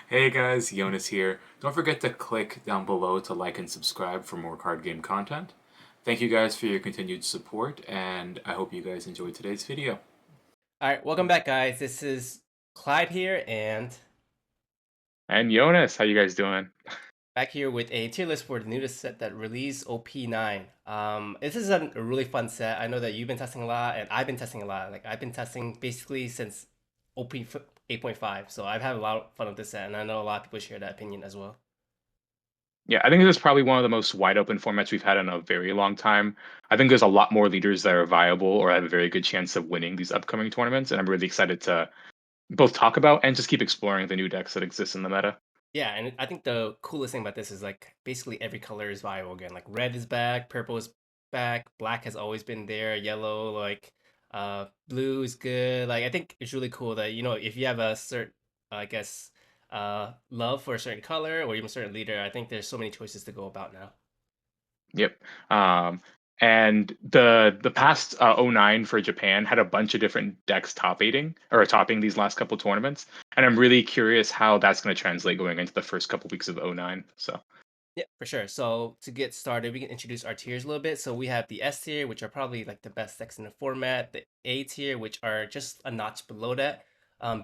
Hey guys, Yonas here. Don't forget to click down below to like and subscribe for more card game content. Thank you guys for your continued support, and I hope you guys enjoyed today's video. All right, welcome back, guys. This is Clyde here, and And Jonas, how you guys doing? back here with a tier list for the newest set that released OP9. This is a really fun set. I know that you've been testing a lot, and I've been testing a lot. Like I've been testing basically since OP 8.5, so I've had a lot of fun with this set, and I know a lot of people share that opinion as well. Yeah, I think this is probably one of the most wide open formats we've had in a very long time. I think there's a lot more leaders that are viable or have a very good chance of winning these upcoming tournaments, and I'm really excited to both talk about and just keep exploring the new decks that exist in the meta. Yeah, and I think the coolest thing about this is like basically every color is viable again. Like red is back, purple is back, black has always been there, yellow, like blue is good. Like I think it's really cool that if you have a certain I guess love for a certain color or even a certain leader, I think there's so many choices to go about now. Yep. Um, and the past O9 for Japan had a bunch of different decks topping these last couple tournaments, and I'm really curious how that's going to translate going into the first couple weeks of O9. So. Yeah, for sure. So to get started, we can introduce our tiers a little bit. So we have the S tier, which are probably like the best decks in the format. The A tier, which are just a notch below that.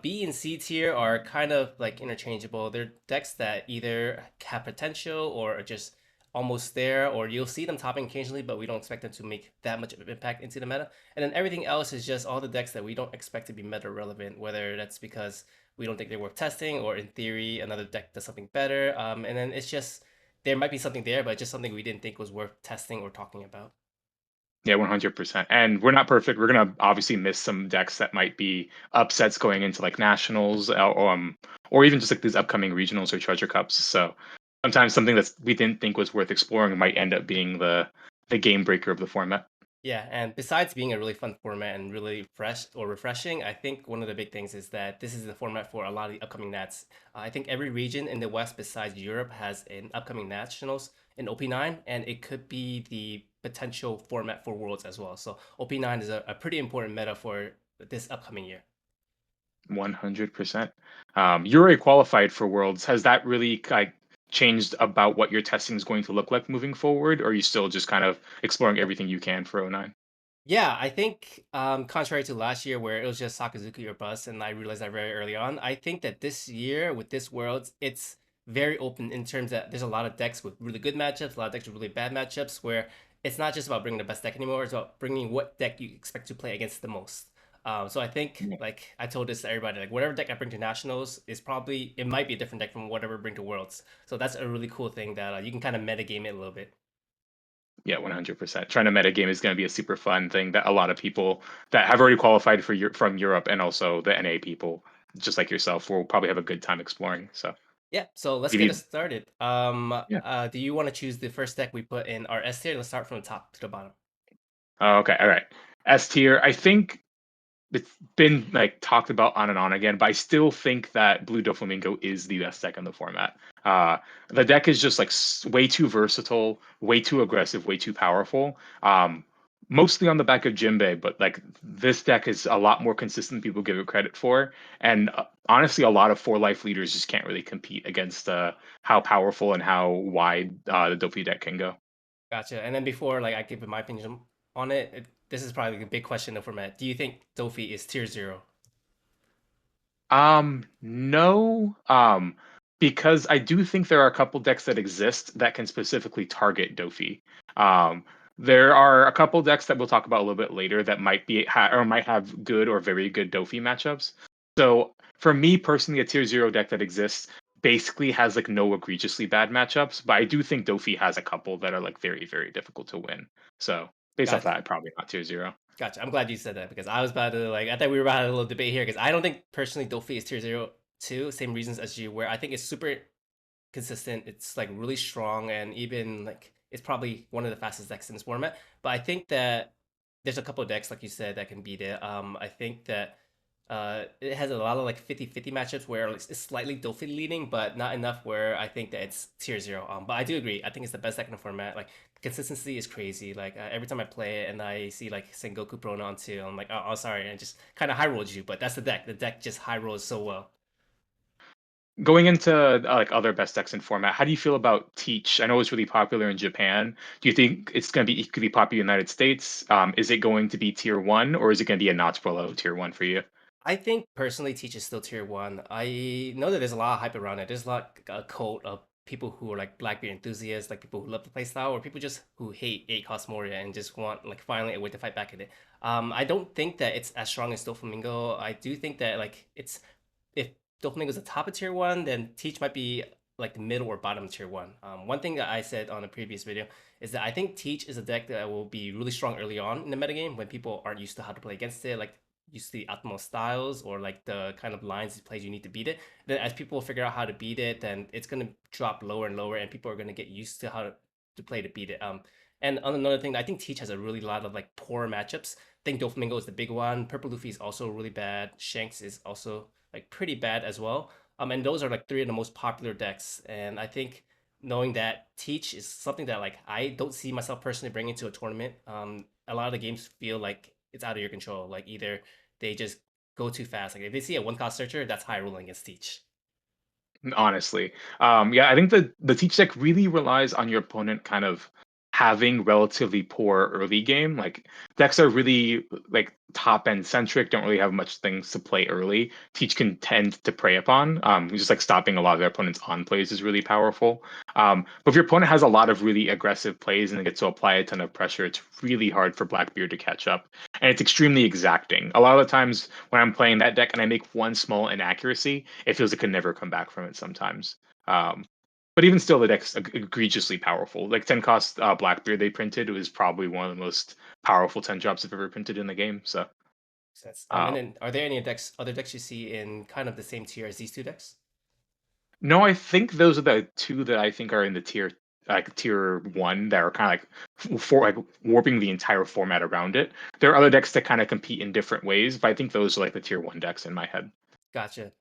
B and C tier are kind of like interchangeable. They're decks that either have potential or are just almost there, or you'll see them topping occasionally, but we don't expect them to make that much of an impact into the meta. And then everything else is just all the decks that we don't expect to be meta relevant, whether that's because we don't think they're worth testing, or in theory, another deck does something better. And then it's just there might be something there, but just something we didn't think was worth testing or talking about. Yeah, 100%. And we're not perfect. We're gonna obviously miss some decks that might be upsets going into like nationals, or even just like these upcoming regionals or treasure cups. So sometimes something that we didn't think was worth exploring might end up being the game breaker of the format. Yeah, and besides being a really fun format and really fresh or refreshing, I think one of the big things is that this is the format for a lot of the upcoming Nats. I think every region in the West besides Europe has an upcoming nationals in OP9, and it could be the potential format for Worlds as well. So OP9 is a pretty important meta for this upcoming year. 100%. You're already qualified for Worlds. Has that really like changed about what your testing is going to look like moving forward, or are you still just kind of exploring everything you can for O9? Yeah, I think contrary to last year where it was just Sakazuki or bust, and I realized that very early on, I think that this year with this Worlds, it's very open in terms that there's a lot of decks with really good matchups, a lot of decks with really bad matchups, where it's not just about bringing the best deck anymore, it's about bringing what deck you expect to play against the most. So I think, like I told this to everybody, like whatever deck I bring to nationals is probably it might be a different deck from whatever I bring to worlds. So that's a really cool thing that you can kind of metagame it a little bit. Yeah, 100%. Trying to metagame is going to be a super fun thing that a lot of people that have already qualified for from Europe and also the NA people, just like yourself, will probably have a good time exploring. So Yeah, so let's get us maybe, started. yeah. Do you want to choose the first deck we put in our S tier? Let's start from the top to the bottom. Oh, okay, all right. S tier. I think it's been like talked about on and on again, but I still think that Blue Doflamingo is the best deck in the format. Uh, the deck is just like way too versatile, way too aggressive, way too powerful. Mostly on the back of Jinbei, but like this deck is a lot more consistent than people give it credit for. And honestly, a lot of four life leaders just can't really compete against how powerful and how wide the Dofi deck can go. Gotcha. And then before like I give my opinion on it, this is probably a big question in the format. Do you think Dofi is tier zero? No. Because I do think there are a couple decks that exist that can specifically target Dofi. Um, there are a couple decks that we'll talk about a little bit later that might be or might have good or very good Dofi matchups. So for me personally, a tier zero deck that exists basically has like no egregiously bad matchups, but I do think Dofi has a couple that are like very, very difficult to win. So based off Gotcha. that, probably not tier zero. Gotcha. I'm glad you said that because I was about to like I thought we were about to have a little debate here because I don't think personally Dofi is tier zero too. Same reasons as you, where I think it's super consistent. It's like really strong, and even like it's probably one of the fastest decks in this format. But I think that there's a couple of decks, like you said, that can beat it. I think that it has a lot of like 50-50 matchups where like, it's slightly Dolphin leading, but not enough where I think that it's tier zero. But I do agree. I think it's the best deck in the format. Like consistency is crazy. Like every time I play it and I see like Sengoku Pronon too, I'm like, oh sorry, and it just kind of high rolls you. But that's the deck. The deck just high rolls so well. Going into like other best decks in format, how do you feel about Teach? I know it's really popular in Japan. Do you think it's going to be equally popular in the United States? Is it going to be tier one, or is it going to be a notch below tier one for you? I think personally, Teach is still tier one. I know that there's a lot of hype around it. There's a lot a cult of people who are like Blackbeard enthusiasts, like people who love the playstyle, or people just who hate 8 cost Moria and just want like finally a way to fight back at it. I don't think that it's as strong as Doflamingo. I do think that like it's if Doflamingo is the top of tier one, then Teach might be like the middle or bottom of tier one. One thing that I said on a previous video is that I think Teach is a deck that will be really strong early on in the metagame when people aren't used to how to play against it. Like used to the optimal styles or like the kind of lines it plays you need to beat it. Then as people figure out how to beat it, then it's gonna drop lower and lower, and people are gonna get used to how to play to beat it. And on another thing, I think Teach has a really lot of like poor matchups. I think Doflamingo is the big one. Purple Luffy is also really bad. Shanks is also like pretty bad as well. And those are like three of the most popular decks. And I think knowing that Teach is something that like I don't see myself personally bringing to a tournament. A lot of the games feel like it's out of your control. Like either they just go too fast. Like if they see a 1 cost searcher, that's high rolling against Teach. Honestly, yeah, I think the Teach deck really relies on your opponent kind of having relatively poor early game. Like decks are really like top end centric, don't really have much things to play early. Teach can tend to prey upon. Just like stopping a lot of their opponent's on plays is really powerful. But if your opponent has a lot of really aggressive plays and they get to apply a ton of pressure, it's really hard for Blackbeard to catch up, and it's extremely exacting. A lot of the times when I'm playing that deck and I make one small inaccuracy, it feels like it can never come back from it sometimes. Um, but even still, the deck's egregiously powerful. Like 10 cost Blackbeard they printed was probably one of the most powerful 10 drops I've ever printed in the game. So, Sense. And uh, then are there any other decks you see in kind of the same tier as these two decks? no, I think those are the two that I think are in the tier one that are kind of like for like warping the entire format around it. There are other decks that kind of compete in different ways, but I think those are like the tier one decks in my head. Gotcha.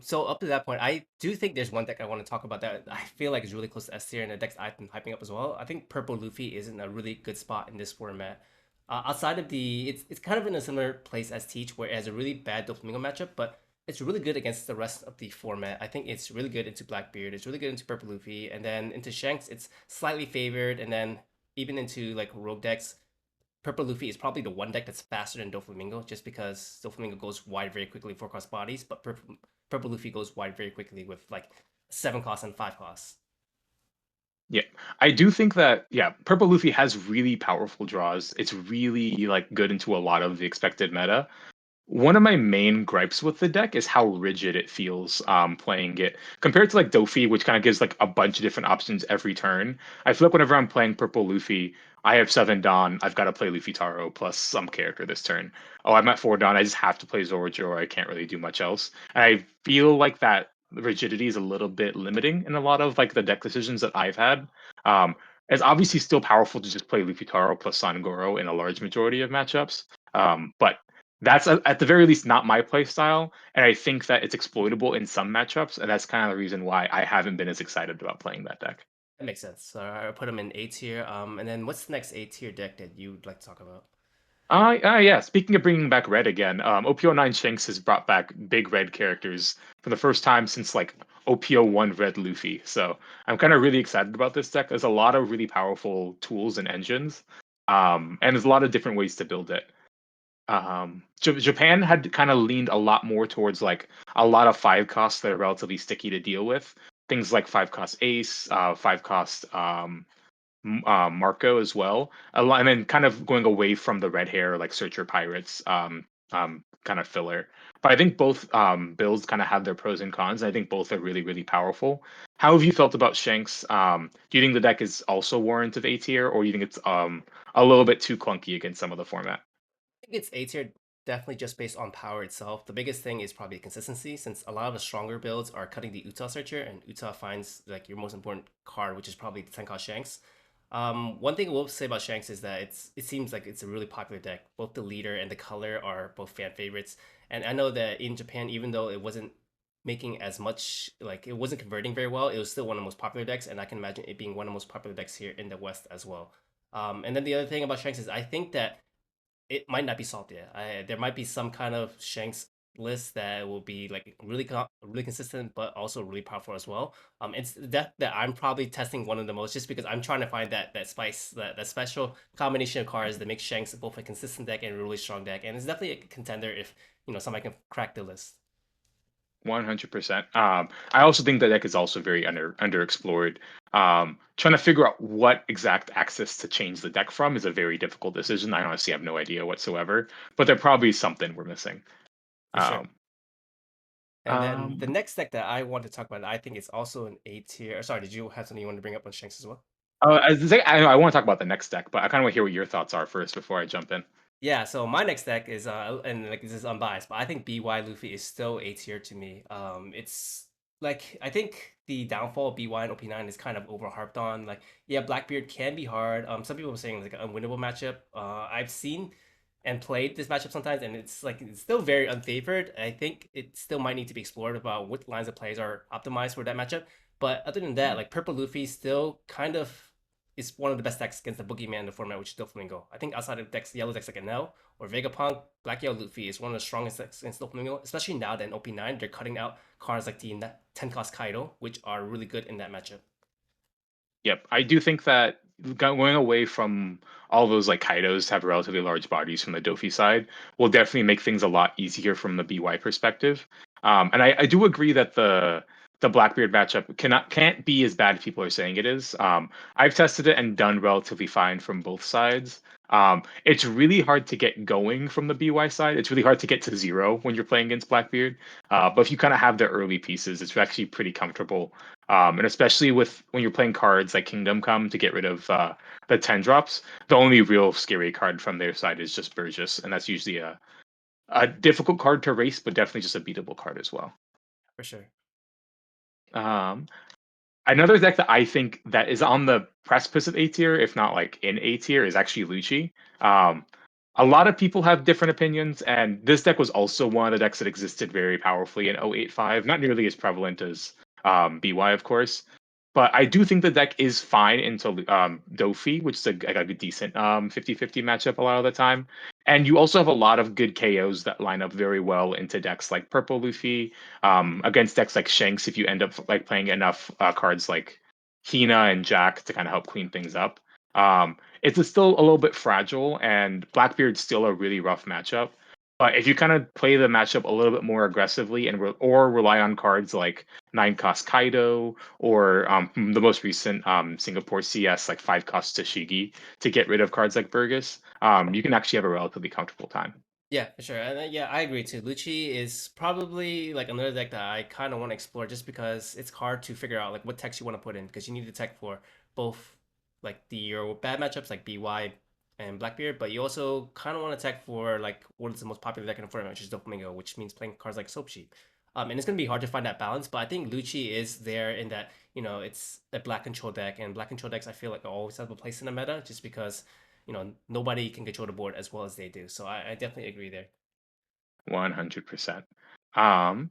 So up to that point, I do think there's one deck I want to talk about that I feel like is really close to S tier and the decks I've been hyping up as well. I think Purple Luffy is in a really good spot in this format. Outside of it's kind of in a similar place as Teach, where it has a really bad Doflamingo matchup, but it's really good against the rest of the format. I think it's really good into Blackbeard, it's really good into Purple Luffy, and then into Shanks, it's slightly favored, and then even into like rogue decks, Purple Luffy is probably the one deck that's faster than Doflamingo, just because Doflamingo goes wide very quickly, 4 cost bodies, but Purple Luffy goes wide very quickly with like 7 costs and 5 costs. Yeah, I do think that yeah, Purple Luffy has really powerful draws. It's really like good into a lot of the expected meta. One of my main gripes with the deck is how rigid it feels playing it compared to like Dofi, which kind of gives like a bunch of different options every turn. I feel like whenever I'm playing Purple Luffy, I have 7 Dawn. I've got to play Luffy Taro plus some character this turn. Oh, I'm at 4 Dawn. I just have to play Zoroark or I can't really do much else. And I feel like that rigidity is a little bit limiting in a lot of like the deck decisions that I've had. Um, it's obviously still powerful to just play Luffy Taro plus Sangoro in a large majority of matchups. But that's at the very least not my play style, and I think that it's exploitable in some matchups, and that's kind of the reason why I haven't been as excited about playing that deck. That makes sense. So I put him in A tier. And then what's the next A tier deck that you'd like to talk about? Yeah. Speaking of bringing back red again, OP9 Shanks has brought back big red characters for the first time since like OP01 Red Luffy. So I'm kind of really excited about this deck. There's a lot of really powerful tools and engines, and there's a lot of different ways to build it. Japan had kind of leaned a lot more towards like a lot of 5 costs that are relatively sticky to deal with. Things like 5 cost Ace, 5 cost Marco as well. And then kind of going away from the red hair like Searcher Pirates kind of filler. But I think both builds kind of have their pros and cons. I think both are really, really powerful. How have you felt about Shanks? Do you think the deck is also warranted A tier, or you think it's a little bit too clunky against some of the format? Think it's A tier definitely just based on power itself. The biggest thing is probably consistency, since a lot of the stronger builds are cutting the Utah searcher, and Utah finds like your most important card, which is probably the 10 cost Shanks. One thing I will say about Shanks is that it seems like it's a really popular deck. Both the leader and the color are both fan favorites, and I know that in Japan, even though it wasn't making as much like it wasn't converting very well, it was still one of the most popular decks, and I can imagine it being one of the most popular decks here in the West as well. And then the other thing about Shanks is I think that it might not be salty. There might be some kind of Shanks list that will be like really consistent, but also really powerful as well. It's the deck that I'm probably testing one of the most, just because I'm trying to find that spice, that special combination of cards that makes Shanks both a consistent deck and a really strong deck, and it's definitely a contender if somebody can crack the list. 100%. I also think the deck is also very underexplored. Trying to figure out what exact axis to change the deck from is a very difficult decision. I honestly have no idea whatsoever, but there probably is something we're missing. For sure. Um, And then the um, next deck that I want to talk about, I think it's also an A tier. Sorry, did you have something you want to bring up on Shanks as well? I want to talk about the next deck, but I kind of want to hear what your thoughts are first before I jump in. Yeah, so my next deck is and like this is unbiased, but I think BY Luffy is still A tier to me. It's like I think the downfall of BY and OP9 is kind of overharped on. Like, yeah, Blackbeard can be hard. Some people are saying it's like an unwinnable matchup. I've seen and played this matchup sometimes, and it's still very unfavored. I think it still might need to be explored about what lines of plays are optimized for that matchup. But other than that, like Purple Luffy still kind of is one of the best decks against the boogeyman in the format, which is Doflamingo. I think outside of decks, yellow decks like Enel or Vegapunk, Black Yellow Luffy is one of the strongest decks against Doflamingo, especially now that in OP9 they're cutting out cards like the 10 cost Kaido, which are really good in that matchup. Yep, I do think that going away from all those like Kaidos to have relatively large bodies from the Dofi side will definitely make things a lot easier from the BY perspective. And I do agree that the Blackbeard matchup can't be as bad as people are saying it is. I've tested it and done relatively fine from both sides. It's really hard to get going from the BY side. It's really hard to get to zero when you're playing against Blackbeard. But if you kind of have the early pieces, it's actually pretty comfortable, and especially with when you're playing cards like Kingdom Come to get rid of the 10 drops, the only real scary card from their side is just Burgess, and that's usually a difficult card to race, but definitely just a beatable card as well. For sure. Um, Another deck that I think that is on the precipice of A tier, if not like in A tier, is actually Lucci. Um, a lot of people have different opinions, and this deck was also one of the decks that existed very powerfully in 085. Not nearly as prevalent as BY, of course. But I do think the deck is fine into Dofi, which is a decent 50-50 matchup a lot of the time. And you also have a lot of good KOs that line up very well into decks like Purple Luffy, against decks like Shanks if you end up like playing enough cards like Hina and Jack to kind of help clean things up. It's still a little bit fragile, and Blackbeard's still a really rough matchup. But if you kind of play the matchup a little bit more aggressively or rely on cards like 9 cost Kaido or the most recent Singapore CS like 5 cost Tashigi to get rid of cards like Burgess, you can actually have a relatively comfortable time. Yeah, for sure. And yeah, I agree too. Lucci is probably like another deck that I kind of want to explore just because it's hard to figure out like what text you want to put in because you need the tech for both like the your bad matchups like BY and Blackbeard, but you also kind of want to tech for like what is the most popular deck in the format, which is Doflamingo, which means playing cards like Soap Sheep. And it's gonna be hard to find that balance, but I think Lucci is there in that it's a black control deck, and black control decks I feel like always have a place in the meta just because nobody can control the board as well as they do. So I definitely agree there. 100%. Um,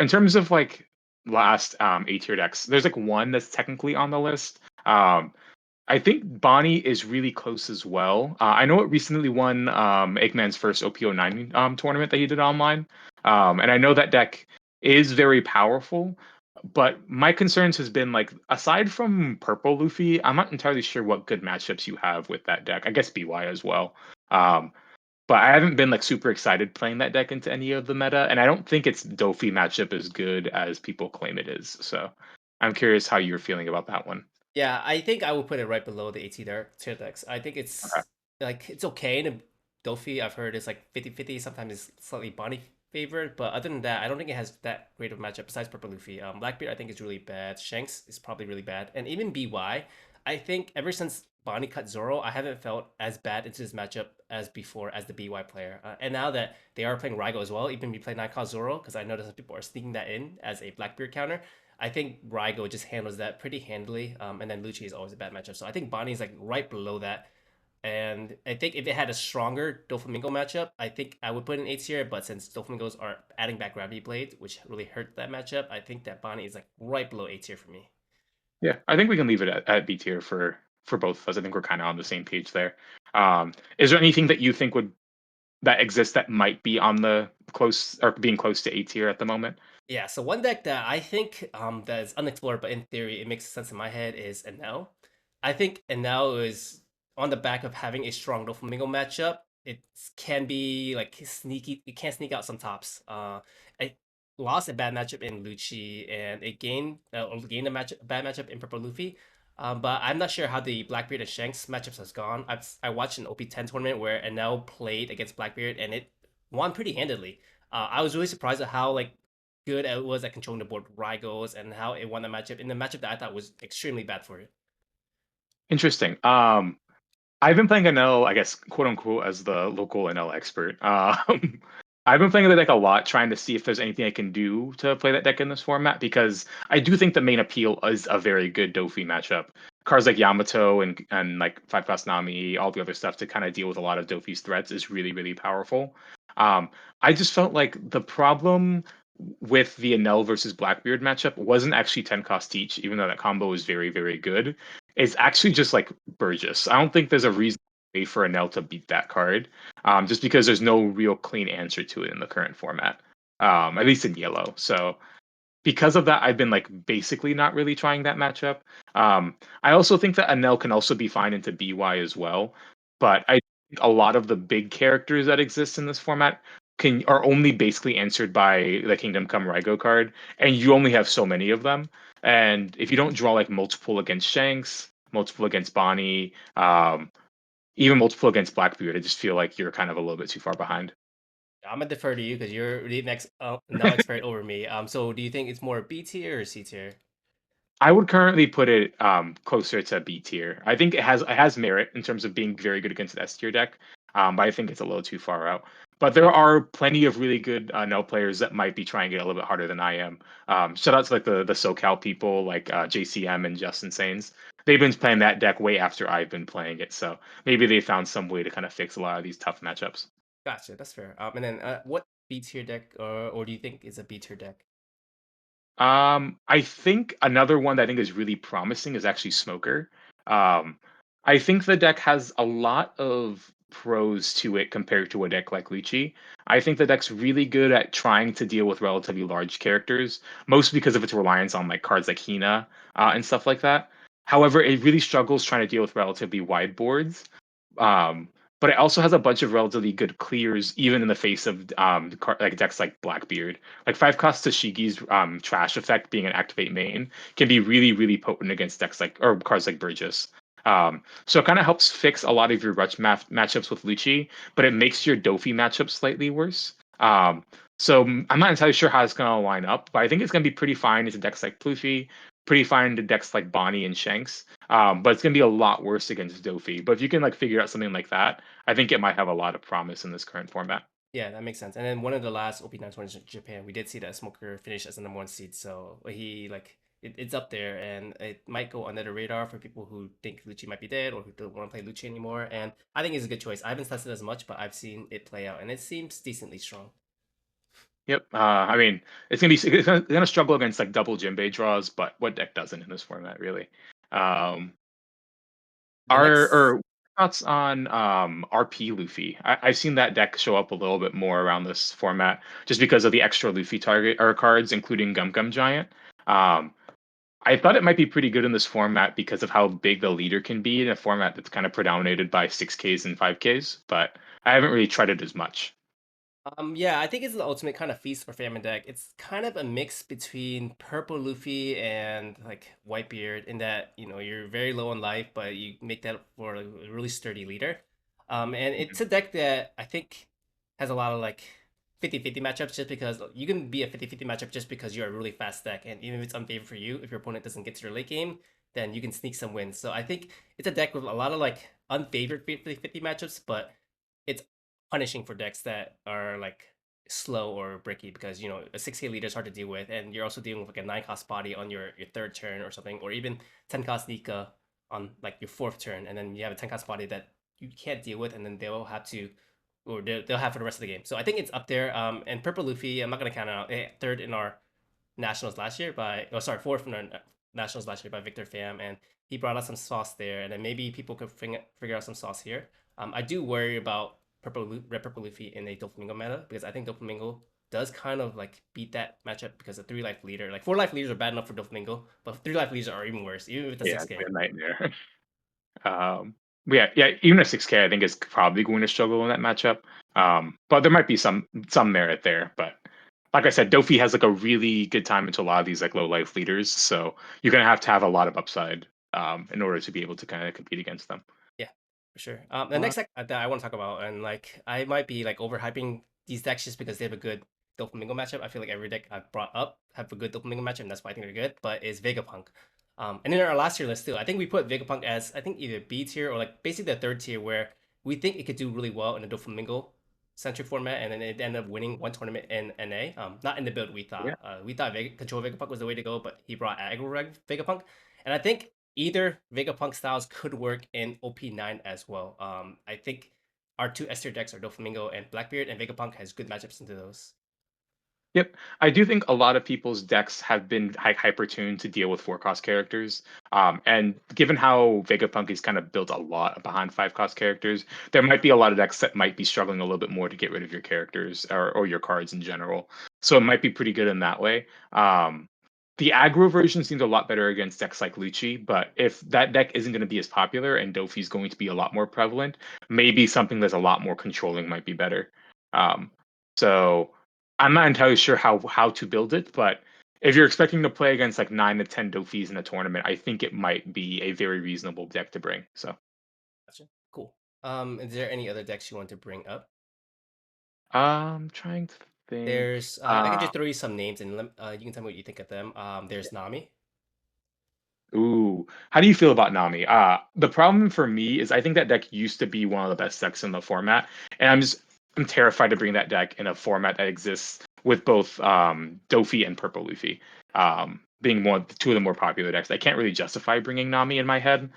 in terms of like last A tier decks, there's like one that's technically on the list. I think Bonnie is really close as well. I know it recently won Eggman's first OP9 tournament that he did online. And I know that deck is very powerful. But my concerns has been like aside from Purple Luffy, I'm not entirely sure what good matchups you have with that deck. I guess BY as well. Um, but I haven't been like super excited playing that deck into any of the meta, and I don't think its Dofi matchup as good as people claim it is. So I'm curious how you're feeling about that one. Yeah, I think I would put it right below the AT tier decks. I think Okay. it's okay in a Dofi. I've heard it's like 50-50, sometimes it's slightly Bonnie favored, but other than that, I don't think it has that great of a matchup besides Purple Luffy. Blackbeard I think is really bad. Shanks is probably really bad. And even BY, I think ever since Bonnie cut Zoro, I haven't felt as bad into this matchup as before as the BY player. And now that they are playing Raigo as well, even we play 9 cost Zoro, because I noticed that people are sneaking that in as a Blackbeard counter. I think Raigo just handles that pretty handily, and then Lucci is always a bad matchup. So I think Bonnie's like right below that. And I think if it had a stronger Doflamingo matchup, I think I would put in A tier. But since Doflamingos are adding back Gravity Blade, which really hurt that matchup, I think that Bonnie is like right below A tier for me. Yeah, I think we can leave it at B tier for both of us. I think we're kind of on the same page there. Is there anything that you think would that exists that might be on the close or being close to A tier at the moment? Yeah, so one deck that I think that is unexplored, but in theory it makes sense in my head is Enel. I think Enel is on the back of having a strong Doflamingo matchup. It can be like sneaky. It can sneak out some tops. I lost a bad matchup in Lucci, and it gained a bad matchup in Purple Luffy. But I'm not sure how the Blackbeard and Shanks matchups has gone. I watched an OP10 tournament where Enel played against Blackbeard, and it won pretty handedly. I was really surprised at how like good it was at controlling the board Rygos and how it won the matchup in the matchup that I thought was extremely bad for it. Interesting. I've been playing NL, I guess, quote unquote, as the local NL expert. I've been playing the deck a lot, trying to see if there's anything I can do to play that deck in this format, because I do think the main appeal is a very good Dofi matchup. Cards like Yamato and like Five Cost Nami, all the other stuff to kind of deal with a lot of Dofi's threats is really, really powerful. I just felt like the problem with the Enel versus Blackbeard matchup wasn't actually 10 cost each, even though that combo is very, very good. It's actually just like Burgess. I don't think there's a reason way for Enel to beat that card, just because there's no real clean answer to it in the current format, at least in yellow. So because of that, I've been like basically not really trying that matchup. I also think that Enel can also be fine into BY as well, but I think a lot of the big characters that exist in this format can are only basically answered by the Kingdom Come Raigo card, and you only have so many of them. And if you don't draw like multiple against Shanks, multiple against Bonnie, even multiple against Blackbeard, I just feel like you're kind of a little bit too far behind. I'm gonna defer to you because you're the next now expert over me. So do you think it's more B tier or C tier? I would currently put it closer to B tier. I think it has merit in terms of being very good against an S tier deck, but I think it's a little too far out. But there are plenty of really good no players that might be trying it a little bit harder than I am. Shout out to like the SoCal people like JCM and Justin Sains. They've been playing that deck way after I've been playing it, so maybe they found some way to kind of fix a lot of these tough matchups. Gotcha, that's fair. And then what B tier deck or do you think is a B tier deck? I think another one that I think is really promising is actually Smoker. Um, I think the deck has a lot of pros to it compared to a deck like Lychee. I think the deck's really good at trying to deal with relatively large characters, mostly because of its reliance on like cards like Hina and stuff like that. However, it really struggles trying to deal with relatively wide boards. Um, but it also has a bunch of relatively good clears, even in the face of like decks like Blackbeard. Like five cost Tashigi's trash effect being an activate main can be really, really potent against decks like or cards like Burgess. So it kind of helps fix a lot of your rush matchups with Lucci, but it makes your Dofi matchup slightly worse. I'm not entirely sure how it's going to line up, but I think it's going to be pretty fine into decks like Pluffy, pretty fine into decks like Bonnie and Shanks. But it's going to be a lot worse against Dofi. But if you can like figure out something like that, I think it might have a lot of promise in this current format. Yeah, that makes sense. And then one of the last OP9 tournaments in Japan, we did see that Smoker finished as the number one seed. So he like it's up there, and it might go under the radar for people who think Lucci might be dead or who don't want to play Lucci anymore. And I think it's a good choice. I haven't tested it as much, but I've seen it play out, and it seems decently strong. Yep. I mean, it's gonna struggle against like double Jinbei draws, but what deck doesn't in this format really? Um, The next Are thoughts on RP Luffy? I've seen that deck show up a little bit more around this format just because of the extra Luffy target or cards, including Gum Gum Giant. Um, I thought it might be pretty good in this format because of how big the leader can be in a format that's kind of predominated by 6Ks and 5Ks, but I haven't really tried it as much. Yeah, I think it's the ultimate kind of feast or famine deck. It's kind of a mix between purple Luffy and like Whitebeard in that, you're very low on life, but you make that up for a really sturdy leader. And it's a deck that I think has a lot of like 50-50 matchups just because you can be a 50-50 matchup just because you're a really fast deck. And even if it's unfavorable for you, if your opponent doesn't get to your late game, then you can sneak some wins. So I think it's a deck with a lot of like unfavored 50-50 matchups, but it's punishing for decks that are like slow or bricky because a 6K leader is hard to deal with, and you're also dealing with like a 9 cost body on your third turn or something, or even 10 cost Nika on like your fourth turn, and then you have a 10 cost body that you can't deal with, and then they'll have to or they'll have for the rest of the game. So I think it's up there. And Purple Luffy, I'm not gonna count it out. Third in our nationals last year by oh sorry fourth in our nationals last year by Victor Pham, and he brought out some sauce there, and then maybe people could figure out some sauce here. I do worry about Red Purple Leafy in a Doflamingo meta because I think Doflamingo does kind of like beat that matchup because a 3 life leader, like 4 life leaders are bad enough for Doflamingo, but 3 life leaders are even worse, even with the Yeah, 6K. it's a nightmare. But yeah, even a 6K I think is probably going to struggle in that matchup. But there might be some merit there. But like I said, Dofi has like a really good time into a lot of these like low life leaders, so you're gonna have to have a lot of upside in order to be able to kind of compete against them. Yeah, for sure. The Uh, next deck that I want to talk about, and like I might be like overhyping these decks just because they have a good Doflamingo matchup. I feel like every deck I've brought up have a good Doflamingo matchup, and that's why I think they're good. But is Vegapunk. And in our last tier list too, I think we put Vegapunk as I think either B tier or like basically the third tier where we think it could do really well in a Doflamingo centric format, and then it ended up winning one tournament in NA. Not in the build we yeah. thought. We thought Control Vegapunk was the way to go, but he brought aggro Vegapunk, and I think either Vegapunk styles could work in OP9 as well. I think our two S tier decks are Doflamingo and Blackbeard, and Vegapunk has good matchups into those. Yep. I do think a lot of people's decks have been hyper tuned to deal with 4 cost characters. And given how Vegapunk is kind of built a lot behind 5 cost characters, there might be a lot of decks that might be struggling a little bit more to get rid of your characters or your cards in general. So it might be pretty good in that way. The aggro version seems a lot better against decks like Lucci, but if that deck isn't going to be as popular and Dofi's going to be a lot more prevalent, maybe something that's a lot more controlling might be better. Um, so I'm not entirely sure how to build it, but if you're expecting to play against like 9 to 10 Dofis in a tournament, I think it might be a very reasonable deck to bring. So Gotcha. Cool. Is there any other decks you want to bring up? I'm trying to think. There's I can just throw you some names and you can tell me what you think of them. There's Nami. Ooh, how do you feel about Nami? The problem for me is I think that deck used to be one of the best decks in the format, and I'm terrified to bring that deck in a format that exists with both Dofi and Purple Luffy being two of the more popular decks. I can't really justify bringing Nami in my head.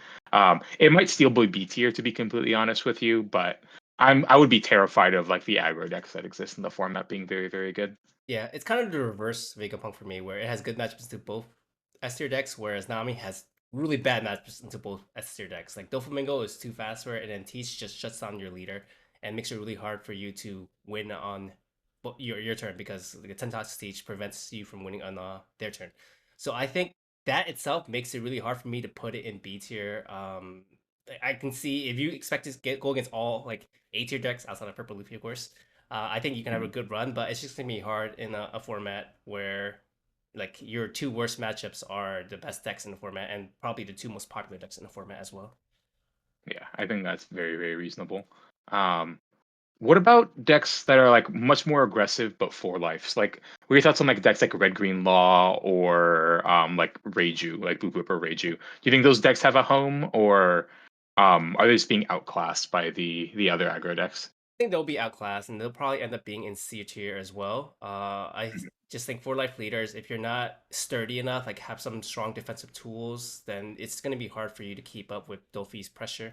It might still be B tier to be completely honest with you, but I would be terrified of like the aggro decks that exist in the format being very, very good. Yeah, it's kind of the reverse Vegapunk for me, where it has good matchups to both S tier decks, whereas Nami has really bad matchups into both S tier decks. Like Doflamingo is too fast for it, and then Teach just shuts down your leader and makes it really hard for you to win on your turn because the 10 touch Teach prevents you from winning on their turn. So I think that itself makes it really hard for me to put it in B tier. I can see if you expect to go against all like A tier decks outside of Purple Luffy, of course. I think you can have a good run, but it's just gonna be hard in a format where like your two worst matchups are the best decks in the format and probably the two most popular decks in the format as well. Yeah, I think that's very, very reasonable. Um, What about decks that are like much more aggressive but 4 lives? Like, what are your thoughts on like decks like Red Green Law or like Reiju, like Blue Whip or Reiju? Do you think those decks have a home, or are they just being outclassed by the other aggro decks? I think they'll be outclassed and they'll probably end up being in C tier as well. I just think for life leaders, if you're not sturdy enough, like have some strong defensive tools, then it's gonna be hard for you to keep up with Dofi's pressure.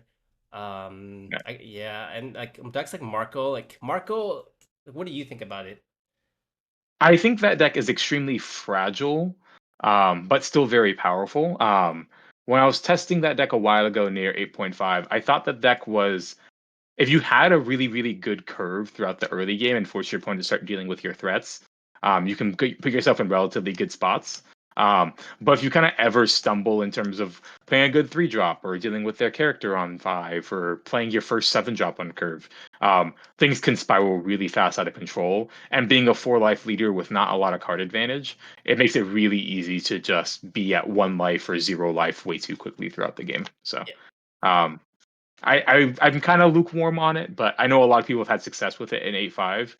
Yeah. Yeah, and like decks like Marco, what do you think about it? I think that deck is extremely fragile, but still very powerful. When I was testing that deck a while ago near 8.5, I thought that deck was if you had a really, really good curve throughout the early game and force your opponent to start dealing with your threats, you can put yourself in relatively good spots. But if you kind of ever stumble in terms of playing a good 3 drop or dealing with their character on 5 or playing your first 7 drop on curve, things can spiral really fast out of control. And being a 4 life leader with not a lot of card advantage, it makes it really easy to just be at 1 life or 0 life way too quickly throughout the game. So. Yeah. Um, I'm kind of lukewarm on it, but I know a lot of people have had success with it in 8.5.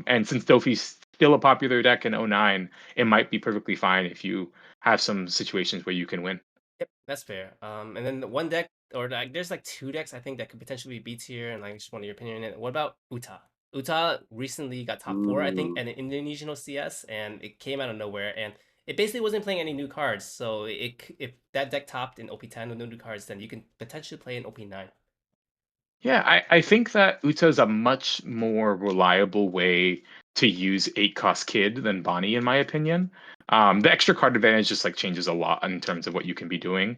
And since Dofi's still a popular deck in O9, it might be perfectly fine if you have some situations where you can win. Yep, that's fair. And then the one deck, or like, there's like two decks I think that could potentially be B tier, and like just want your opinion on it. What about Uta? Uta recently got top four, I think, Ooh. at an Indonesian CS, and it came out of nowhere, and it basically wasn't playing any new cards. So if that deck topped in OP10 with no new cards, then you can potentially play in OP9. Yeah, I think that Uta is a much more reliable way to use 8 cost Kid than Bonnie, in my opinion. The extra card advantage just like changes a lot in terms of what you can be doing.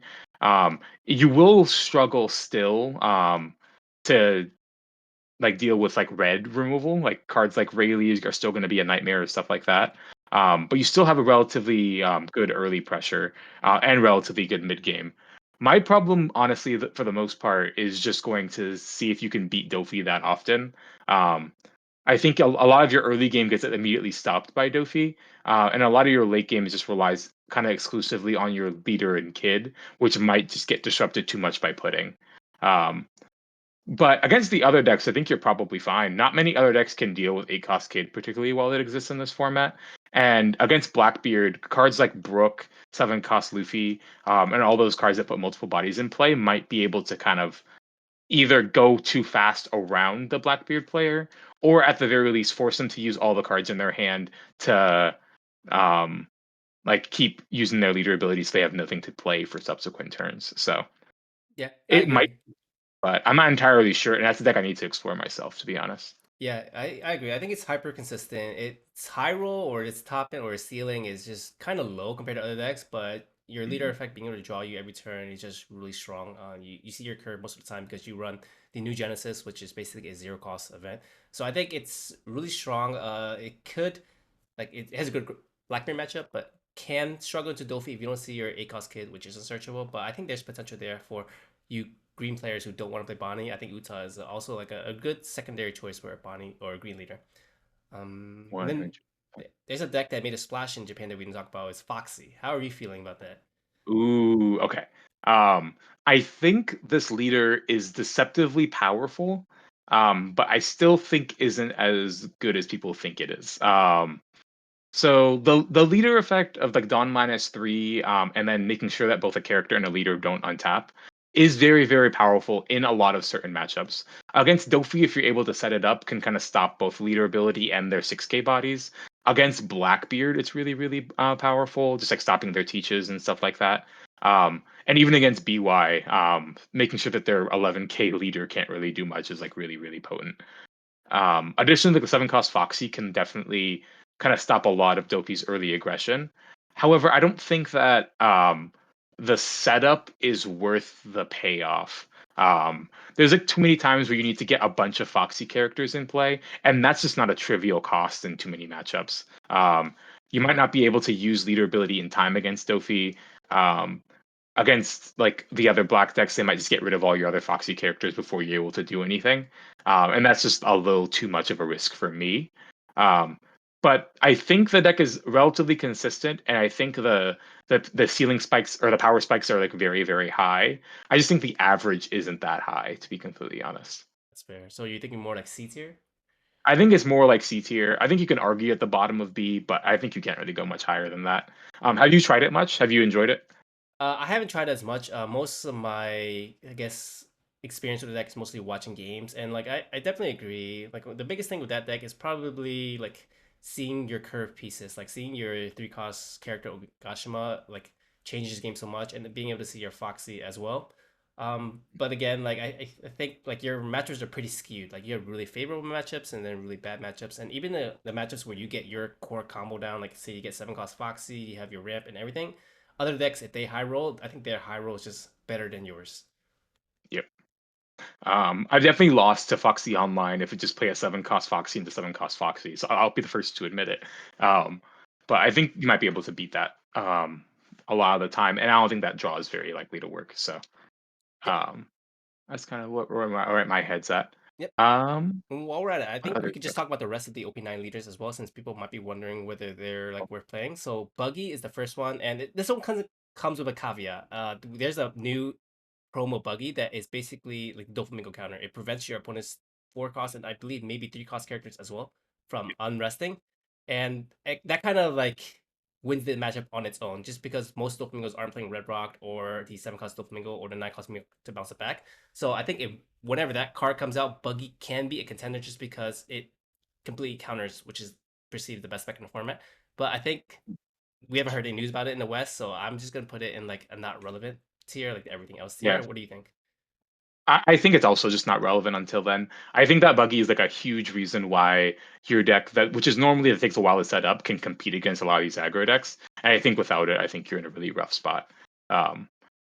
You will struggle still to like deal with like red removal. Like cards like Rayleigh are still going to be a nightmare and stuff like that. But you still have a relatively good early pressure and relatively good mid game. My problem, honestly, for the most part, is just going to see if you can beat Dofi that often. Um, I think a lot of your early game gets immediately stopped by Dofi, and a lot of your late game just relies kind of exclusively on your leader and kid, which might just get disrupted too much by pudding. Um, but against the other decks, I think you're probably fine. Not many other decks can deal with 8-cost Kid particularly while it exists in this format. And against Blackbeard, cards like Brook, 7-cost Luffy, and all those cards that put multiple bodies in play might be able to kind of either go too fast around the Blackbeard player, or at the very least force them to use all the cards in their hand to um, like keep using their leader abilities so they have nothing to play for subsequent turns. So Yeah, I it might, agree. but I'm not entirely sure, and that's the deck I need to explore myself, to be honest. Yeah, I agree. I think it's hyper consistent. Its high roll or its top end or its ceiling is just kind of low compared to other decks, but your leader Mhm. effect being able to draw you every turn is just really strong. You see your curve most of the time because you run the new Genesis, which is basically a zero cost event. So I think it's really strong. It could like it has a good Blackbeard matchup, but can struggle to Dofi if you don't see your 8-cost kid, which is unsearchable. But I think there's potential there for you green players who don't want to play Bonnie. I think Uta is also like a good secondary choice for a Bonnie or a green leader. And then 100. there's a deck that made a splash in Japan that we didn't talk about. Is Foxy. How are you feeling about that? Ooh, okay. Um, I think this leader is deceptively powerful, but I still think isn't as good as people think it is. So the leader effect of like Dawn -3, and then making sure that both a character and a leader don't untap is very, very powerful in a lot of certain matchups. Against Dofi, if you're able to set it up, can kind of stop both leader ability and their 6K bodies. Against Blackbeard, it's really, really powerful, just like stopping their teaches and stuff like that. And even against BY, making sure that their 11K leader can't really do much is like really, really potent. Additionally, the 7-cost Foxy can definitely kind of stop a lot of Dopi's early aggression. However, I don't think that the setup is worth the payoff. There's like too many times where you need to get a bunch of Foxy characters in play, and that's just not a trivial cost in too many matchups. You might not be able to use leader ability in time against Dofi. Um, Against like the other black decks, they might just get rid of all your other Foxy characters before you're able to do anything, and that's just a little too much of a risk for me. Um, but I think the deck is relatively consistent, and I think the ceiling spikes or the power spikes are like very very high. I just think the average isn't that high, to be completely honest. That's fair. So you're thinking more like C tier? I think it's more like C tier. I think you can argue at the bottom of B, but I think you can't really go much higher than that. Have you tried it much? Have you enjoyed it? I haven't tried as much. Most of my, I guess, experience with the deck is mostly watching games, and like I definitely agree. Like the biggest thing with that deck is probably like seeing your curve pieces, like seeing your 3-cost character Ogashima like changes the game so much, and then being able to see your Foxy as well. But again, like I think like your matchups are pretty skewed. Like you have really favorable matchups and then really bad matchups, and even the matchups where you get your core combo down, like say you get 7-cost Foxy, you have your ramp and everything other decks, if they high roll, I think their high roll is just better than yours. Yep. I definitely lost to Foxy Online if it just play a 7-cost Foxy into 7-cost Foxy. So I'll be the first to admit it. Um, but I think you might be able to beat that a lot of the time, and I don't think that draw is very likely to work. So Yep, um, that's kind of where my head's at. yep. Um, And while we're at it, I what think we other could just talk about the rest of the OP9 leaders as well, since people might be wondering whether they're like worth playing. So Buggy is the first one, and this one comes with a caveat. There's a new promo buggy that is basically like Doflamingo counter. It prevents your opponent's 4-cost and I believe maybe 3-cost characters as well from unresting. And that kind of like wins the matchup on its own, just because most Doflamingos aren't playing Red Rock or the 7-cost Doflamingo or the 9-cost Mingo to bounce it back. So I think if whenever that card comes out, Buggy can be a contender just because it completely counters, which is perceived the best spec in the format. But I think we haven't heard any news about it in the West, so I'm just gonna put it in like a not relevant tier, like everything else Yeah, tier. What do you think? I think it's also just not relevant until then. I think that buggy is like a huge reason why your deck that which is normally it takes a while to set up can compete against a lot of these aggro decks. And I think without it, I think you're in a really rough spot. Um,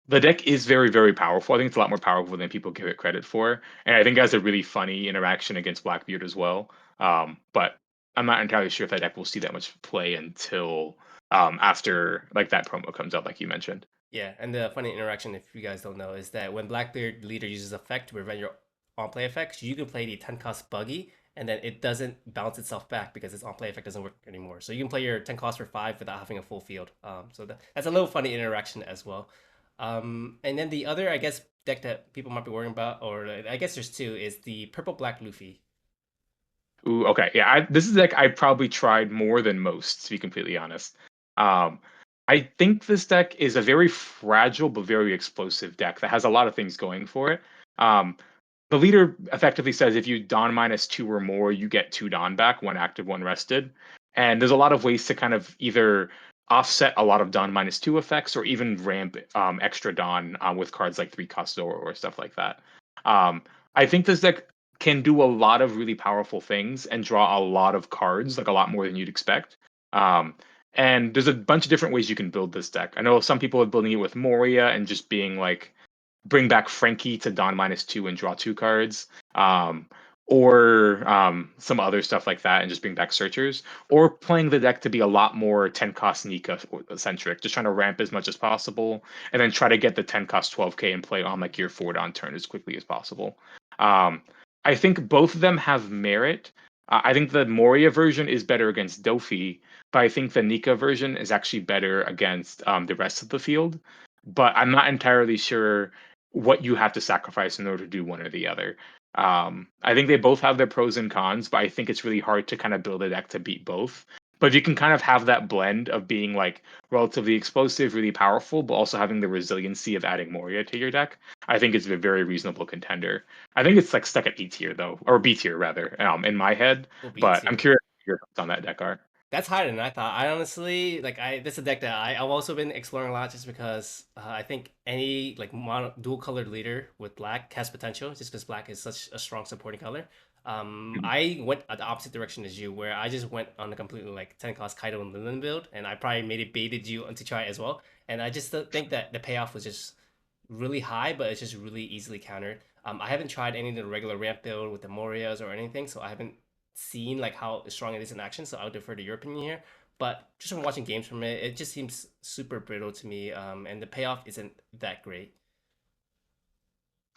The deck is very, very powerful. I think it's a lot more powerful than people give it credit for, and I think it has a really funny interaction against Blackbeard as well. But I'm not entirely sure if that deck will see that much play until after like that promo comes out, like you mentioned. Yeah, and the funny interaction, if you guys don't know, is that when Blackbeard leader uses effect to prevent your on-play effects, you can play the 10 cost buggy, and then it doesn't bounce itself back because its on-play effect doesn't work anymore. So you can play your 10 cost for 5 without having a full field. So that's a little funny interaction as well. And then the other, I guess, deck that people might be worrying about, or I guess there's two, is the purple black Luffy. Ooh, okay. Yeah, this is like I probably tried more than most, to be completely honest. Um, I think this deck is a very fragile but very explosive deck that has a lot of things going for it. Um, the leader effectively says if you Don -2 or more, you get 2 Don back, one active, one rested. And there's a lot of ways to kind of either offset a lot of Don -2 effects or even ramp extra Don with cards like 3 cost or stuff like that. Um, I think this deck can do a lot of really powerful things and draw a lot of cards, like a lot more than you'd expect. Um, and there's a bunch of different ways you can build this deck. I know some people are building it with Moria and just being like bring back Frankie to Don -2 and draw 2 cards, or some other stuff like that, and just bring back Searchers, or playing the deck to be a lot more 10 cost Nika centric, just trying to ramp as much as possible, and then try to get the 10 cost 12k and play on like your 4 Don turn as quickly as possible. Um, I think both of them have merit. I think the Moria version is better against Dofi, but I think the Nika version is actually better against the rest of the field. But I'm not entirely sure what you have to sacrifice in order to do one or the other. I think they both have their pros and cons, but I think it's really hard to kind of build a deck to beat both. But if you can kind of have that blend of being like relatively explosive, really powerful, but also having the resiliency of adding Moria to your deck, I think it's a very reasonable contender. I think it's like stuck at E tier though, or B tier rather, in my head. Will be But I'm tier. curious what your thoughts on that deck are. That's higher than I thought. I honestly like I this is a deck that I've also been exploring a lot just because I think any like dual colored leader with black has potential just because black is such a strong supporting color. I went the opposite direction as you, where I just went on a completely like 10 cost Kaido and Linen build, and I probably maybe baited you to try it as well. And I just think that the payoff was just really high, but it's just really easily countered. I haven't tried any of the regular ramp build with the Morias or anything, so I haven't seen like how strong it is in action. So I'll defer to your opinion here. But just from watching games from it, it just seems super brittle to me, and the payoff isn't that great.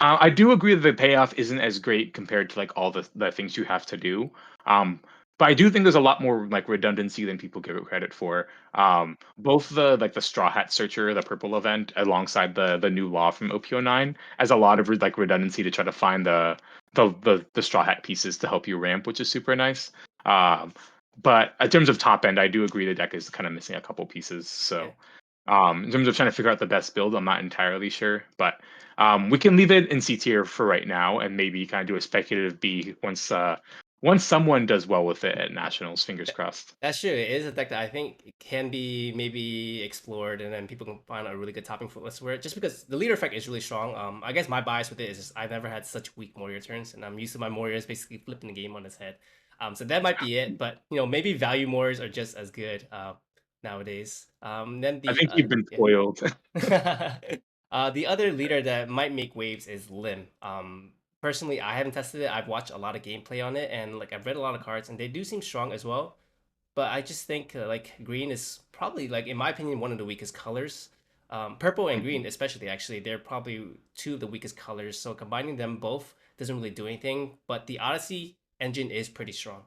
I do agree that the payoff isn't as great compared to like all the things you have to do. Um, but I do think there's a lot more like redundancy than people give it credit for. Both the like the Straw Hat Searcher, the purple event, alongside the new law from OP9, has a lot of like redundancy to try to find the Straw Hat pieces to help you ramp, which is super nice. Um, but in terms of top end, I do agree the deck is kind of missing a couple pieces. Yeah. So in terms of trying to figure out the best build, I'm not entirely sure, but we can leave it in C tier for right now, and maybe kind of do a speculative B once someone does well with it at nationals. Fingers crossed. That's true. It is a deck that I think it can be maybe explored, and then people can find a really good topping for it. Just because the leader effect is really strong. I guess my bias with it is just I've never had such weak Moria turns, and I'm used to my Morias basically flipping the game on its head. So that might be it. But maybe value Morias are just as good nowadays. Then I the think you've been yeah. spoiled. The other leader that might make waves is Lim. Personally, I haven't tested it. I've watched a lot of gameplay on it, and like I've read a lot of cards, and they do seem strong as well. But I just think like green is probably like in my opinion one of the weakest colors. Purple and green especially actually they're probably two of the weakest colors. So combining them both doesn't really do anything. But the Odyssey engine is pretty strong.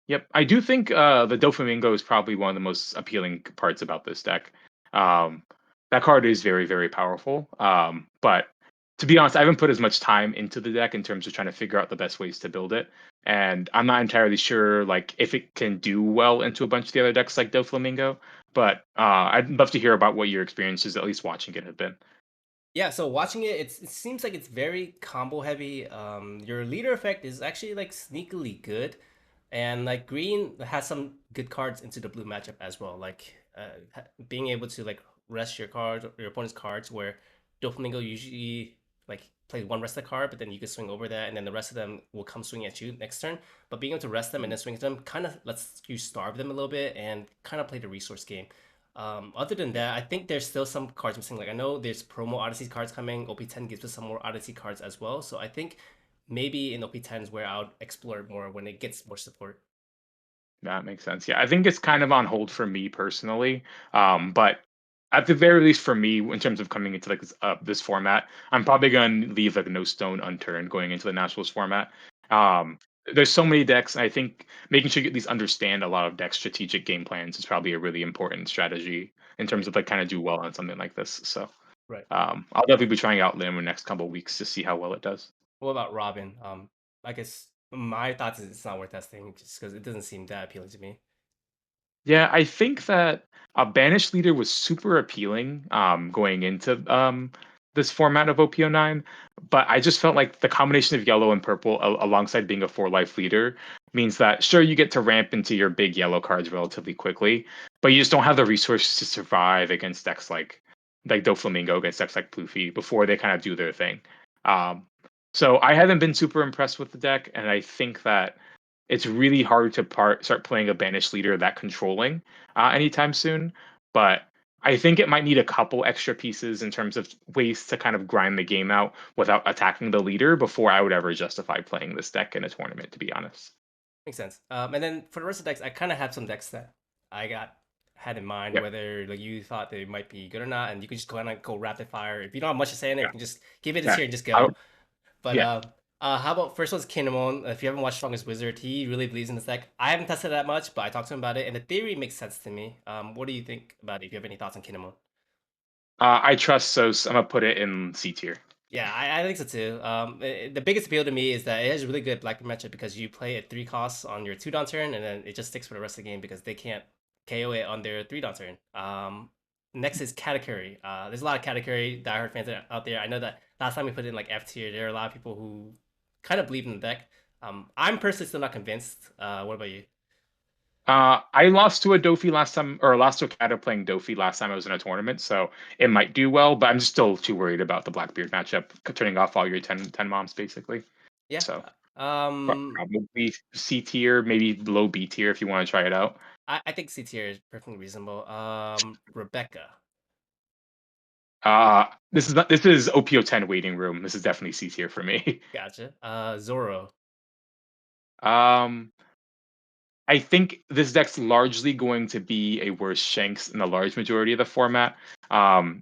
Yep, I do think the Doflamingo is probably one of the most appealing parts about this deck. Um, that card is very, very powerful. But to be honest, I haven't put as much time into the deck in terms of trying to figure out the best ways to build it, and I'm not entirely sure like if it can do well into a bunch of the other decks like Doflamingo. But I'd love to hear about what your experiences, at least watching it, have been. Yeah, so watching it, it seems like it's very combo heavy. Your leader effect is actually like sneakily good, and like green has some good cards into the blue matchup as well. Like being able to like rest your cards, your opponent's cards, where Doflamingo usually like plays one rested card, but then you can swing over that, and then the rest of them will come swing at you next turn. But being able to rest them and then swing at them kind of lets you starve them a little bit and kind of play the resource game. Other than that, I think there's still some cards missing. Like I know there's promo Odyssey cards coming. OP10 gives us some more Odyssey cards as well. So I think maybe in OP10 is where I'll explore it more when it gets more support. That makes sense. Yeah, I think it's kind of on hold for me personally. But at the very least, for me, in terms of coming into like this format, I'm probably going to leave like no stone unturned going into the Nationals format. Um, there's so many decks, and I think making sure you at least understand a lot of deck strategic game plans is probably a really important strategy in terms Right. of like kind of do well on something like this. So Right. I'll definitely be trying out Lim in the next couple of weeks to see how well it does. What about Robin? I guess my thoughts is it's not worth testing just because it doesn't seem that appealing to me. Yeah, I think that a banished leader was super appealing going into this format of OPO9, but I just felt like the combination of yellow and purple alongside being a 4 life leader means that sure you get to ramp into your big yellow cards relatively quickly, but you just don't have the resources to survive against decks like Doflamingo against decks like Floofy before they kind of do their thing. Um, so I haven't been super impressed with the deck, and I think that it's really hard to start playing a banished leader that controlling anytime soon. But I think it might need a couple extra pieces in terms of ways to kind of grind the game out without attacking the leader before I would ever justify playing this deck in a tournament, to be honest. Makes sense. And then for the rest of the decks, I kind of have some decks that I got had in mind, Yeah. whether like you thought they might be good or not, and you can just go and go rapid fire. If you don't have much to say in it, you Yeah. can just give it a Yeah. tier and just I, go. But yeah. how about first one's Kinemon? If you haven't watched Strongest Wizard, he really believes in this deck. I haven't tested it that much, but I talked to him about it, and the theory makes sense to me. What do you think about it? If you have any thoughts on Kinemon? I trust Sos. I'm gonna put it in C tier. Yeah, I think so too. The biggest appeal to me is that it has a really good Blackbeard matchup because you play at 3 costs on your 2 down turn, and then it just sticks for the rest of the game because they can't KO it on their 3 down turn. Next is Katakuri. There's a lot of Katakuri diehard fans out there. I know that last time we put in like F tier, there are a lot of people who kind of believe in the deck. I'm personally still not convinced. What about you? I lost to a Dofi last time, or lost to a Kata playing Dofi last time I was in a tournament, so it might do well, but I'm still too worried about the Blackbeard matchup, turning off all your 10 moms, basically. Yeah. So Um, probably C tier, maybe low B tier if you want to try it out. I think C tier is perfectly reasonable. Rebecca. This is OPO10 waiting room. This is definitely C tier for me. Gotcha. Zoro. um, I think this deck's largely going to be a worse Shanks in the large majority of the format.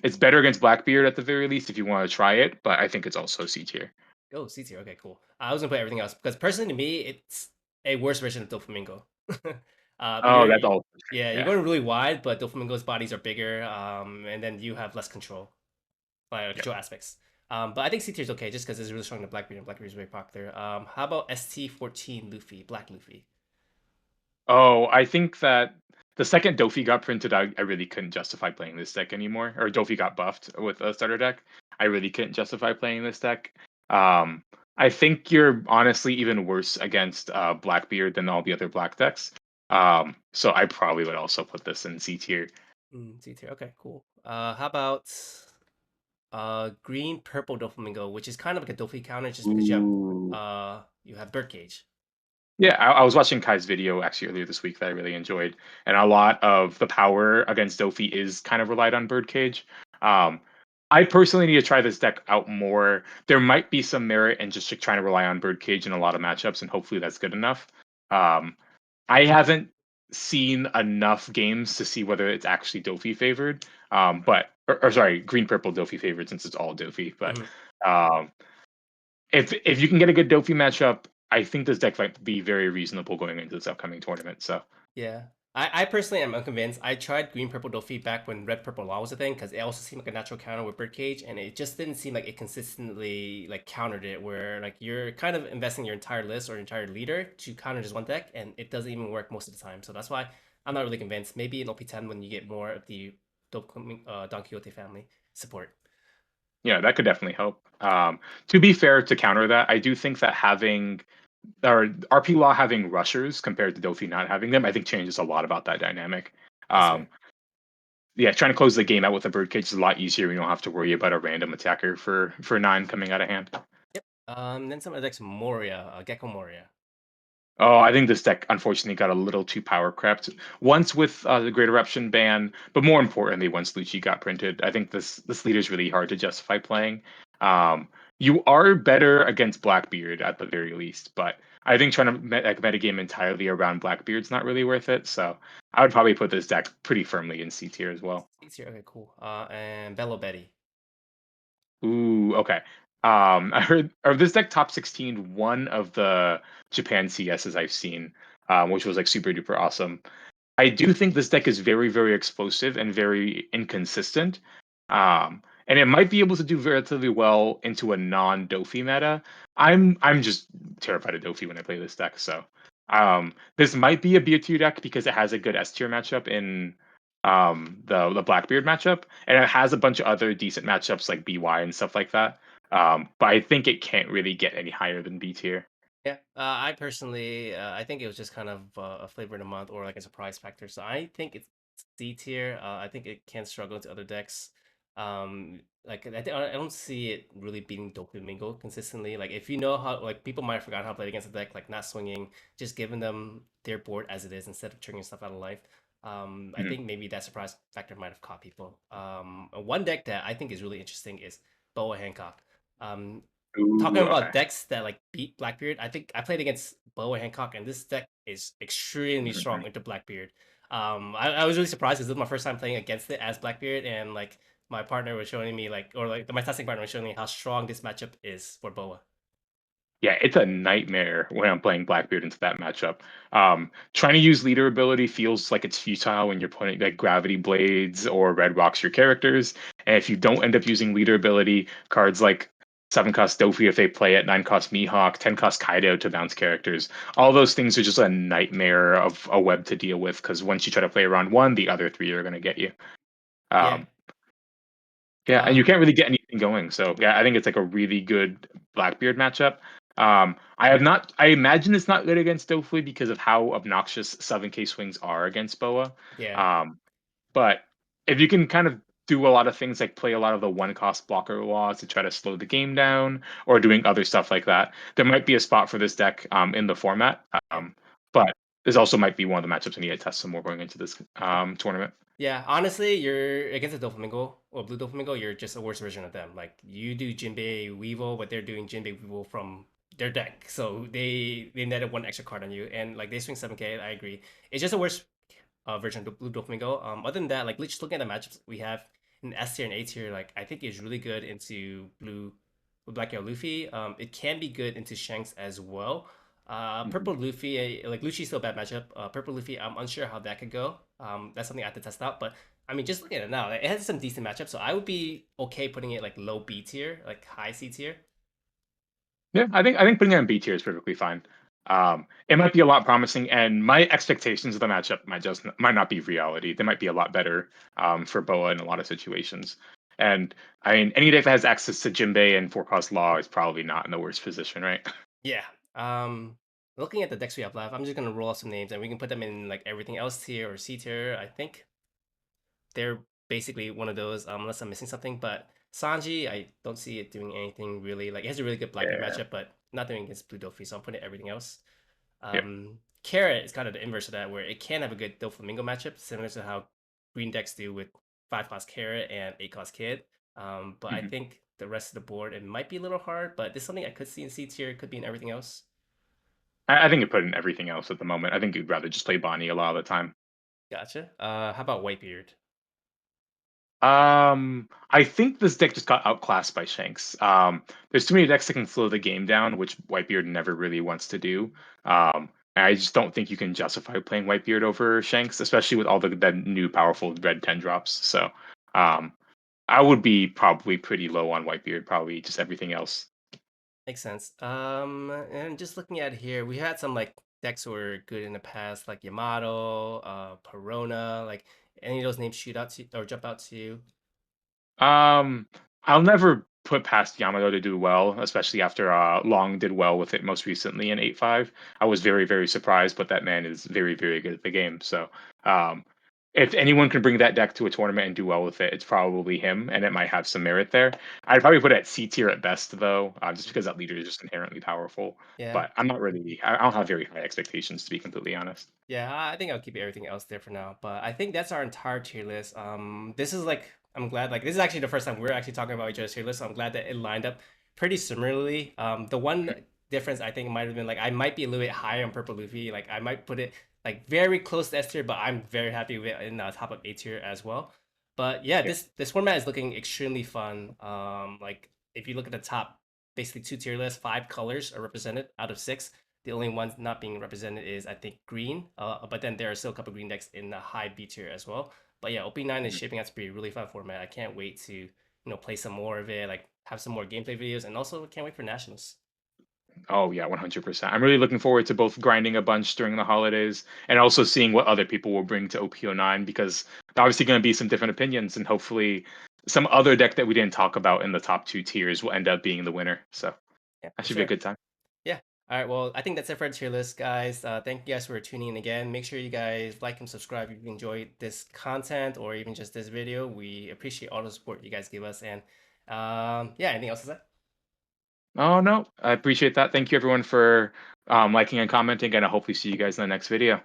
It's better against Blackbeard at the very least if you want to try it, but I think it's also C tier. Oh, C tier. Okay, cool. I was gonna put everything else because personally to me, it's a worse version of Doflamingo. Oh, that's all. Yeah, you're Yeah. going really wide, but Doflamingo's bodies are bigger. And then you have less control, Yeah. control aspects. But I think C tier is okay just because it's really strong in Blackbeard and Blackbeard is very popular. How about ST14 Luffy, Black Luffy? Oh, I think that the second Dofi got printed, I really couldn't justify playing this deck anymore. Or Dofi got buffed with a starter deck. I really couldn't justify playing this deck. Um, I think you're honestly even worse against Blackbeard than all the other black decks. So I probably would also put this in C tier. C tier. Okay, cool. How about green purple Doflamingo, which is kind of like a Dofi counter just because Ooh. you have Birdcage. Yeah, I was watching Kai's video actually earlier this week that I really enjoyed, and a lot of the power against Dofi is kind of relied on Birdcage. Um, I personally need to try this deck out more. There might be some merit in just like, trying to rely on Birdcage in a lot of matchups, and hopefully that's good enough. Um, I haven't seen enough games to see whether it's actually Dofi favored, or sorry, green purple Dofi favored since it's all Dofi. But Mhm. um, if you can get a good Dofi matchup, I think this deck might be very reasonable going into this upcoming tournament. So Yeah. I personally am unconvinced. I tried green purple Dofi back when red purple law was a thing because it also seemed like a natural counter with Birdcage, and it just didn't seem like it consistently like countered it. Where like you're kind of investing your entire list or entire leader to counter just one deck, and it doesn't even work most of the time. So that's why I'm not really convinced. Maybe in OP10 when you get more of the Don Quixote family support. yeah, that could definitely help. To be fair, to counter that, I do think that having or RP Law having rushers compared to Dofi not having them, I think changes a lot about that dynamic. That's fair. Um, yeah, trying to close the game out with a birdcage is a lot easier. You don't have to worry about a random attacker for 9 coming out of hand. Yep. Then some other decks Moria, Gecko Moria. Oh, I think this deck unfortunately got a little too power crept. Once with the Great Eruption ban, but more importantly, once Lucci got printed, I think this leader is really hard to justify playing. Um, you are better against Blackbeard at the very least, but I think trying to metagame entirely around Blackbeard's not really worth it. So I would probably put this deck pretty firmly in C tier as well. It's here. Okay, cool. And Bello Betty. Ooh, okay. I heard of this deck top 16, one of the Japan CSs I've seen, which was like super duper awesome. I do think this deck is very, very explosive and very inconsistent. And it might be able to do relatively well into a non-Dofi meta. I'm just terrified of Dofi when I play this deck, so this might be a B tier deck because it has a good S tier matchup in the Blackbeard matchup, and it has a bunch of other decent matchups like BY and stuff like that. But I think it can't really get any higher than B tier. Yeah, I personally, I think it was just kind of a flavor of the month or like a surprise factor. So I think it's C tier. I think it can struggle into other decks. Like I don't see it really beating Doflamingo consistently. Like if you know how, like people might have forgotten how to play against a deck, like not swinging, just giving them their board as it is instead of triggering stuff out of life. I Mhm. think maybe that surprise factor might have caught people. One deck that I think is really interesting is Boa Hancock. Um, Talking Ooh, about okay. decks that like beat Blackbeard, I think I played against Boa Hancock, and this deck is extremely strong Mhm. into Blackbeard. I was really surprised because this was my first time playing against it as Blackbeard, and like my partner was showing me like, or like my testing partner was showing me how strong this matchup is for Boa. Yeah, it's a nightmare when I'm playing Blackbeard into that matchup. Trying to use leader ability feels like it's futile when you're putting like Gravity Blades or Red Rocks your characters. And if you don't end up using leader ability, cards like 7 cost Dofi if they play it, 9 cost Mihawk, 10 cost Kaido to bounce characters. All those things are just a nightmare of a web to deal with because once you try to play around one, the other three are going to get you. Yeah. Um, yeah, and you Um. can't really get anything going. So yeah, I think it's like a really good Blackbeard matchup. I have not. I imagine it's not good against Dofley because of how obnoxious 7K swings are against Boa. Yeah. Um, but if you can kind of do a lot of things like play a lot of the one cost blocker laws to try to slow the game down, or doing other stuff like that, there might be a spot for this deck in the format. Yeah. But this also might be one of the matchups I need to test some more going into this tournament. Yeah, honestly, you're against a Doflamingo or Blue Doflamingo, you're just a worse version of them. Like you do Jinbei Weevil, but they're doing Jinbei Weevil from their deck. So they netted one extra card on you. And like they swing 7K, I agree. It's just a worse version of Blue Doflamingo. Other than that, like just looking at the matchups we have in S tier and A tier, like I think is really good into Black Yellow Luffy. It can be good into Shanks as well. Mhm. Purple Luffy, like Lucci's still a bad matchup. Purple Luffy, I'm unsure how that could go. That's something I have to test out. But I mean, just looking at it now, like, it has some decent matchups. So I would be okay putting it like low B tier, like high C tier. Yeah, I think putting it in B tier is perfectly fine. It might be a lot promising, and my expectations of the matchup might not be reality. They might be a lot better for Boa in a lot of situations. And I mean, any deck that has access to Jinbei and Four Cost Law is probably not in the worst position, right? Yeah. Looking at the decks we have left, I'm just gonna roll off some names and we can put them in like everything else tier or C tier. I think they're basically one of those, unless I'm missing something. But Sanji, I don't see it doing anything really. Like it has a really good Blackbeard Yeah, matchup, but not doing against Blue Dofi, so I'm putting everything else. yeah. Carrot is kind of the inverse of that, where it can have a good Doflamingo matchup, similar to how green decks do with 5 cost Carrot and 8 cost Kid. But I Mhm. think the rest of the board, it might be a little hard, but this is something I could see in C tier, it could be in everything else. I think you put in everything else at the moment. I think you'd rather just play Bonnie a lot of the time. Gotcha. How about Whitebeard? I think this deck just got outclassed by Shanks. There's too many decks that can slow the game down, which Whitebeard never really wants to do. And I just don't think you can justify playing Whitebeard over Shanks, especially with all the new powerful red 10 drops. So, um, I would be probably pretty low on Whitebeard, probably just everything else. Makes sense. And just looking at here, we had some like decks were good in the past, like Yamato, Perona, like any of those names shoot out to or jump out to you. Um, I'll never put past Yamato to do well, especially after Long did well with it most recently in 8-5. I was very, very surprised, but that man is very, very good at the game. So, um, if anyone can bring that deck to a tournament and do well with it, it's probably him, and it might have some merit there. I'd probably put it at C tier at best, though, just because that leader is just inherently powerful. Yeah. But I'm not really, I don't have very high expectations, to be completely honest. Yeah, I think I'll keep everything else there for now. But I think that's our entire tier list. This is like I'm glad like this is actually the first time we're actually talking about each other's tier list. So I'm glad that it lined up pretty similarly. The one difference I think might have been like I might be a little bit higher on Purple Luffy. Like I might put it like very close to S tier, but I'm very happy with it in top of A tier as well. But yeah, Yeah. this format is looking extremely fun. Like if you look at the top, basically two tier lists, 5 colors are represented out of 6. The only ones not being represented is I think green. But then there are still a couple green decks in the high B tier as well. But yeah, OP9 is Mhm. shaping out to be a really fun format. I can't wait to play some more of it, like have some more gameplay videos, and also can't wait for nationals. Oh yeah, 100%. I'm really looking forward to both grinding a bunch during the holidays and also seeing what other people will bring to OP09 because there obviously going to be some different opinions and hopefully some other deck that we didn't talk about in the top 2 tiers will end up being the winner. So Yeah, that for should be a sure. good time. Yeah. All right. Well, I think that's it for the tier list, guys. Thank you guys for tuning in again. Make sure you guys like and subscribe if you enjoyed this content or even just this video. We appreciate all the support you guys give us. And yeah, anything else to say? Oh no, I appreciate that. Thank you everyone for liking and commenting, and I hope we see you guys in the next video.